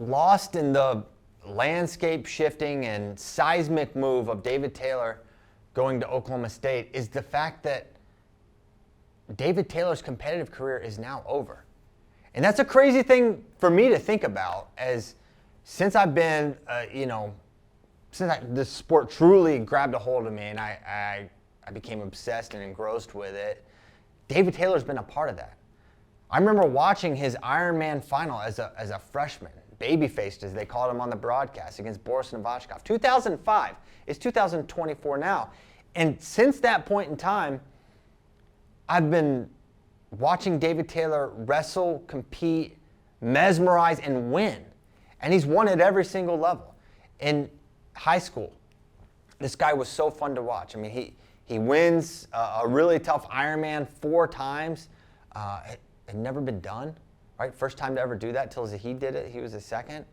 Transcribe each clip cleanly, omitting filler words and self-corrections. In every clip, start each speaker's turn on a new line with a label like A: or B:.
A: lost in the landscape shifting and seismic move of David Taylor going to Oklahoma State is the fact that David Taylor's competitive career is now over. And that's a crazy thing for me to think about, as since I've been, this sport truly grabbed a hold of me and I became obsessed and engrossed with it, David Taylor's been a part of that. I remember watching his Ironman final as a freshman, baby-faced as they called him on the broadcast, against Boris Novachkov. 2005. It's 2024 now. And since that point in time, I've been watching David Taylor wrestle, compete, mesmerize, and win. And he's won at every single level. In high school, this guy was so fun to watch. I mean, he wins a really tough Ironman 4 times. It had never been done, right? First time to ever do that till he did it. He was the second.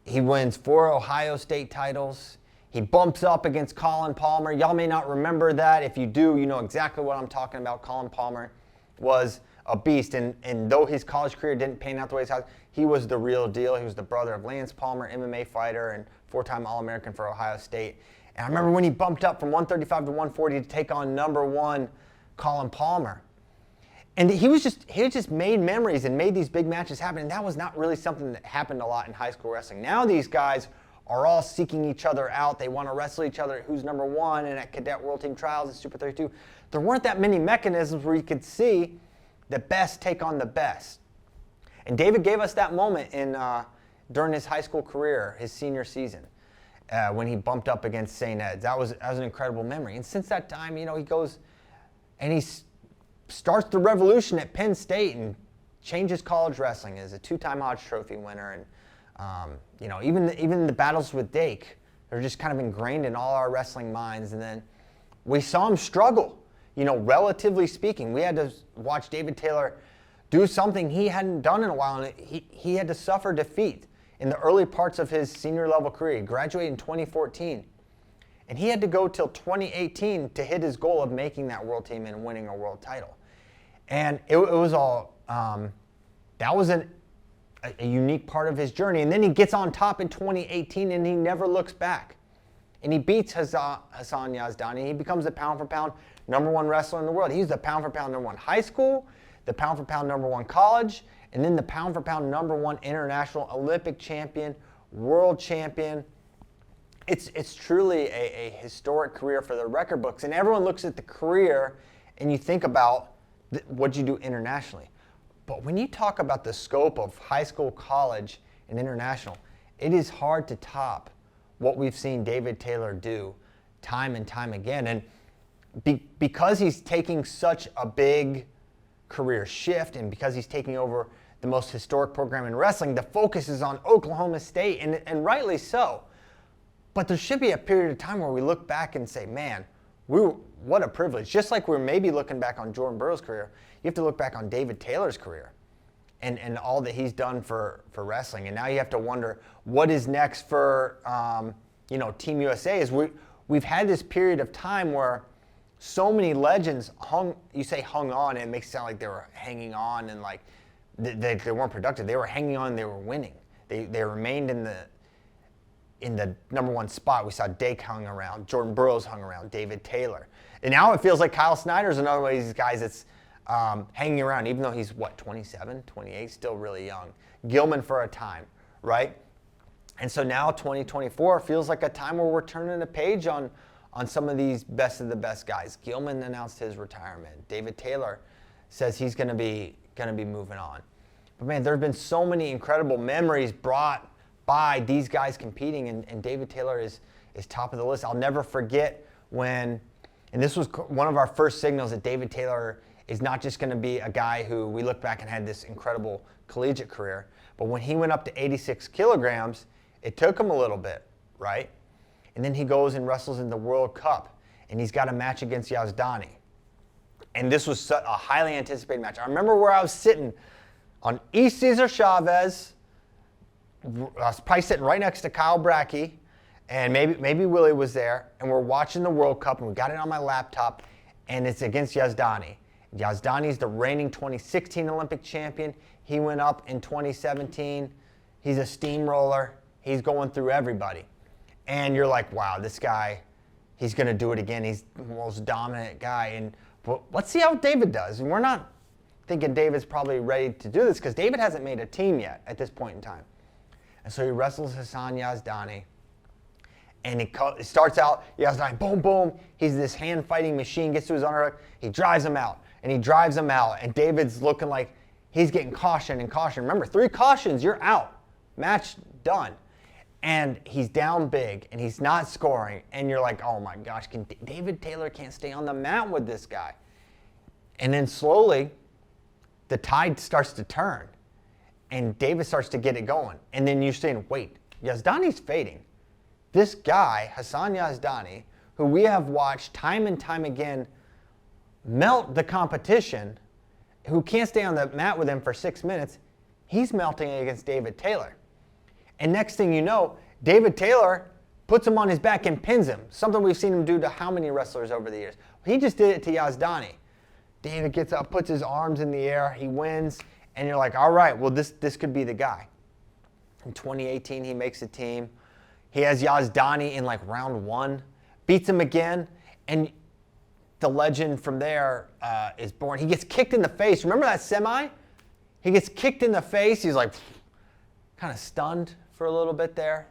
A: He wins 4 Ohio State titles. He bumps up against Colin Palmer. Y'all may not remember that. If you do, you know exactly what I'm talking about. Colin Palmer was a beast, and though his college career didn't pan out the way he was the real deal. He was the brother of Lance Palmer, MMA fighter, and 4-time All-American for Ohio State. And I remember when he bumped up from 135 to 140 to take on #1 Colin Palmer. And he had just made memories and made these big matches happen, and that was not really something that happened a lot in high school wrestling. Now these guys are all seeking each other out. They want to wrestle each other at who's #1 and at Cadet World Team Trials and Super 32. There weren't that many mechanisms where you could see the best take on the best. And David gave us that moment during his high school career, his senior season, when he bumped up against St. Ed's. That was an incredible memory. And since that time, he goes and he starts the revolution at Penn State and changes college wrestling as a 2-time Hodge Trophy winner. And even the battles with Dake, they're just kind of ingrained in all our wrestling minds. And then we saw him struggle, relatively speaking. We had to watch David Taylor do something he hadn't done in a while, and he had to suffer defeat in the early parts of his senior level career. He graduated in 2014, and he had to go till 2018 to hit his goal of making that world team and winning a world title. And it was all, that was a unique part of his journey. And then he gets on top in 2018 and he never looks back. And he beats Hassan Yazdani. He becomes the pound-for-pound #1 wrestler in the world. He's the pound-for-pound #1 high school, the pound-for-pound #1 college, and then the pound-for-pound #1 international Olympic champion, world champion. It's truly a historic career for the record books. And everyone looks at the career and you think about what you do internationally. But when you talk about the scope of high school, college, and international, it is hard to top what we've seen David Taylor do time and time again. And because he's taking such a big career shift and because he's taking over the most historic program in wrestling, the focus is on Oklahoma State, and rightly so. But there should be a period of time where we look back and say, man, what a privilege. Just like we're maybe looking back on Jordan Burroughs' career, you have to look back on David Taylor's career and all that he's done for wrestling. And now you have to wonder what is next for Team USA. Is we've had this period of time where so many legends hung on, and it makes it sound like they were hanging on and like they weren't productive. They were hanging on, they were winning. They remained in the #1 spot. We saw Dake hung around, Jordan Burroughs hung around, David Taylor. And now it feels like Kyle Snyder's another one of these guys that's hanging around, even though he's, 27, 28, still really young. Gilman for a time, right? And so now 2024 feels like a time where we're turning a page on some of these best of the best guys. Gilman announced his retirement. David Taylor says he's going to be moving on. But man, there have been so many incredible memories brought by these guys competing, and David Taylor is top of the list. I'll never forget when, and this was one of our first signals that David Taylor is not just going to be a guy who we look back and had this incredible collegiate career, but when he went up to 86 kilograms, it took him a little bit, right? And then he goes and wrestles in the World Cup, and he's got a match against Yazdani. And this was a highly anticipated match. I remember where I was sitting on East Cesar Chavez. I was probably sitting right next to Kyle Brackey, and maybe Willie was there, and we're watching the World Cup, and we got it on my laptop, and it's against Yazdani. Yazdani's the reigning 2016 Olympic champion. He went up in 2017. He's a steamroller. He's going through everybody. And you're like, wow, this guy, he's going to do it again. He's the most dominant guy. And well, let's see how David does. And we're not thinking David's probably ready to do this because David hasn't made a team yet at this point in time. And so he wrestles Hassan Yazdani. And it starts out, Yazdani, boom, boom. He's this hand-fighting machine, gets to his underhook. He drives him out. And he drives him out. And David's looking like he's getting caution and caution. Remember, 3 cautions, you're out. Match done. And he's down big, and he's not scoring. And you're like, oh, my gosh, David Taylor can't stay on the mat with this guy. And then slowly, the tide starts to turn. And David starts to get it going. And then you're saying, wait, Yazdani's fading. This guy, Hassan Yazdani, who we have watched time and time again melt the competition, who can't stay on the mat with him for 6 minutes, he's melting against David Taylor. And next thing you know, David Taylor puts him on his back and pins him, something we've seen him do to how many wrestlers over the years. He just did it to Yazdani. David gets up, puts his arms in the air, he wins, and you're like, all right, well, this could be the guy. In 2018, he makes a team. He has Yazdani in like round 1, beats him again, and the legend from there is born. He gets kicked in the face. Remember that semi? He gets kicked in the face. He's like kind of stunned for a little bit there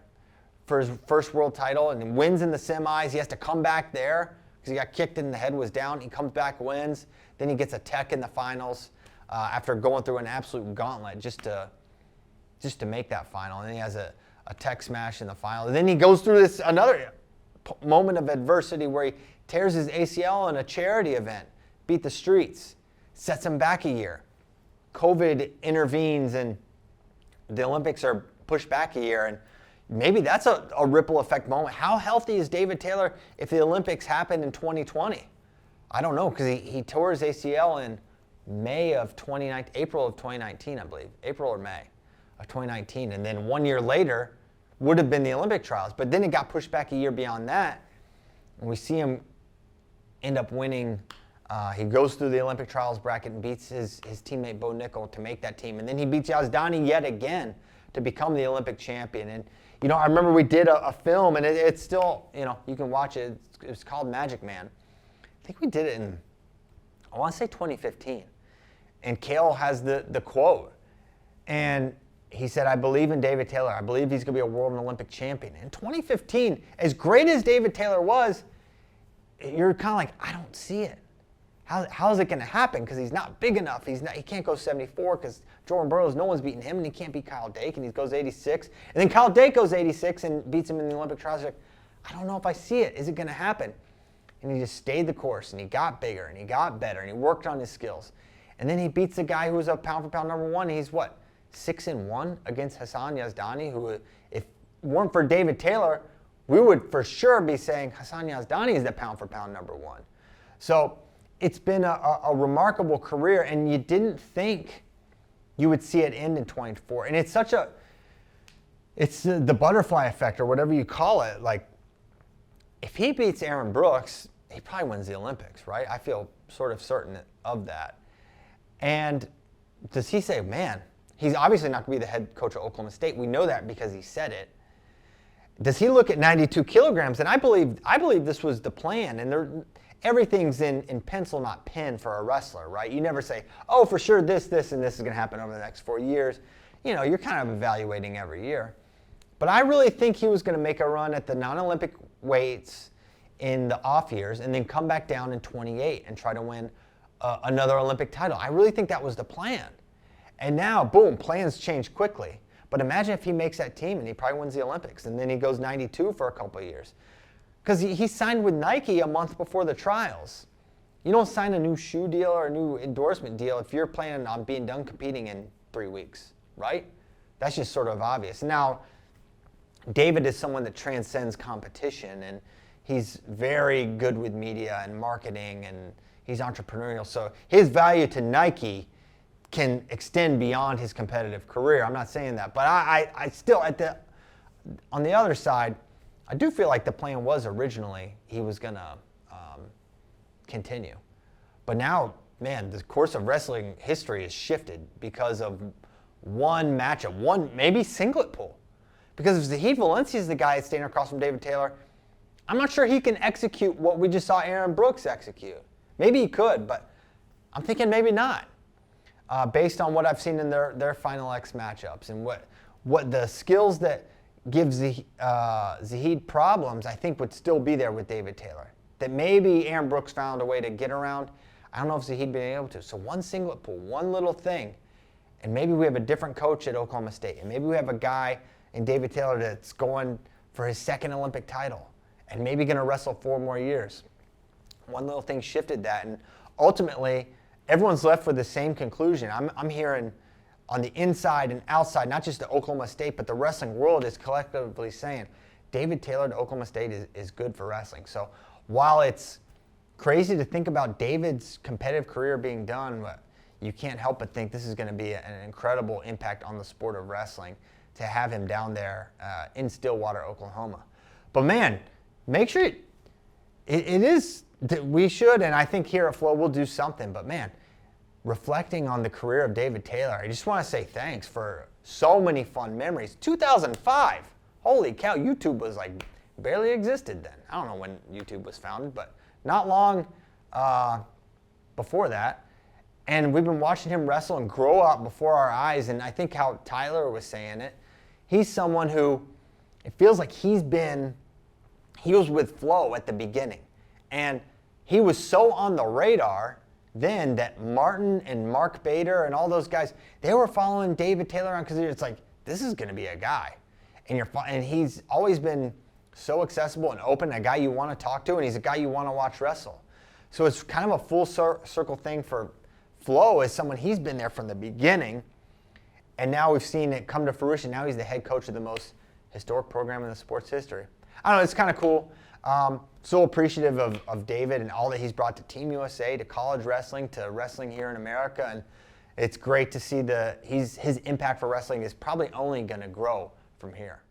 A: for his first world title, and he wins in the semis. He has to come back there because he got kicked and the head was down. He comes back, wins. Then he gets a tech in the finals after going through an absolute gauntlet just to make that final. And then he has a tech smash in the final. And then he goes through this another moment of adversity where he tears his ACL in a charity event, beat the streets, sets him back a year. COVID intervenes and the Olympics are pushed back a year, and maybe that's a ripple effect moment. How healthy is David Taylor if the Olympics happen in 2020? I don't know, because he tore his ACL in April of 2019, I believe. April or May of 2019. And then 1 year later would have been the Olympic trials. But then it got pushed back a year beyond that. And we see him end up winning. He goes through the Olympic trials bracket and beats his teammate Bo Nickel to make that team. And then he beats Yazdani yet again to become the Olympic champion. And, you know, I remember we did a film, and it's still, you know, you can watch it. It's called Magic Man. I think we did it in, I want to say 2015. And Cale has the quote. And he said, I believe in David Taylor. I believe he's going to be a world and Olympic champion. In 2015, as great as David Taylor was, you're kind of like, I don't see it. How is it going to happen? Because he's not big enough. He can't go 74 because Jordan Burroughs, no one's beating him, and he can't beat Kyle Dake, and he goes 86. And then Kyle Dake goes 86 and beats him in the Olympic trials. You're like, I don't know if I see it. Is it going to happen? And he just stayed the course, and he got bigger, and he got better, and he worked on his skills. And then he beats the guy who was a pound-for-pound number 1. He's what, 6-1 against Hassan Yazdani, who, if it weren't for David Taylor, we would for sure be saying Hassan Yazdani is the pound-for-pound number 1. So it's been a remarkable career, and you didn't think you would see it end in 24. And it's the butterfly effect, or whatever you call it. Like, if he beats Aaron Brooks, he probably wins the Olympics, right? I feel sort of certain of that. And does he say, man, he's obviously not going to be the head coach of Oklahoma State. We know that because he said it. Does he look at 92 kilograms? And I believe this was the plan. And everything's in pencil, not pen for a wrestler, right? You never say, oh, for sure this, and this is going to happen over the next 4 years. You know, you're kind of evaluating every year. But I really think he was going to make a run at the non-Olympic weights in the off years and then come back down in 28 and try to win another Olympic title. I really think that was the plan. And now, boom, plans change quickly. But imagine if he makes that team and he probably wins the Olympics, and then he goes 92 for a couple of years. Because he signed with Nike a month before the trials. You don't sign a new shoe deal or a new endorsement deal if you're planning on being done competing in 3 weeks, right? That's just sort of obvious. Now, David is someone that transcends competition, and he's very good with media and marketing, and he's entrepreneurial. So his value to Nike can extend beyond his competitive career. I'm not saying that, but I still, on the other side, I do feel like the plan was originally he was going to continue. But now, man, the course of wrestling history has shifted because of one matchup, one maybe singlet pull. Because if Zahid Valencia is the guy that's standing across from David Taylor, I'm not sure he can execute what we just saw Aaron Brooks execute. Maybe he could, but I'm thinking maybe not. Based on what I've seen in their Final X matchups and what the skills that give Zahid problems, I think would still be there with David Taylor. That maybe Aaron Brooks found a way to get around. I don't know if Zahid been able to. So one singlet pull, one little thing, and maybe we have a different coach at Oklahoma State, and maybe we have a guy in David Taylor that's going for his second Olympic title, and maybe going to wrestle 4 more years. One little thing shifted that, and ultimately, everyone's left with the same conclusion. I'm hearing on the inside and outside, not just the Oklahoma State, but the wrestling world is collectively saying David Taylor to Oklahoma State is good for wrestling. So while it's crazy to think about David's competitive career being done, you can't help but think this is going to be an incredible impact on the sport of wrestling to have him down there in Stillwater, Oklahoma. But man, make sure it is that we should, and I think here at Flow we'll do something, but man, reflecting on the career of David Taylor, I just want to say thanks for so many fun memories. 2005, holy cow, YouTube was like barely existed then. I don't know when YouTube was founded, but not long before that. And we've been watching him wrestle and grow up before our eyes, and I think how Tyler was saying it, he's someone who, it feels like he was with Flo at the beginning. And he was so on the radar then that Martin and Mark Bader and all those guys, they were following David Taylor around because it's like, this is going to be a guy. And he's always been so accessible and open, a guy you want to talk to, and he's a guy you want to watch wrestle. So it's kind of a full circle thing for Flo as someone, he's been there from the beginning, and now we've seen it come to fruition. Now he's the head coach of the most historic program in the sport's history. I don't know, it's kind of cool. So appreciative of David and all that he's brought to Team USA, to college wrestling, to wrestling here in America, and it's great to see his impact for wrestling is probably only going to grow from here.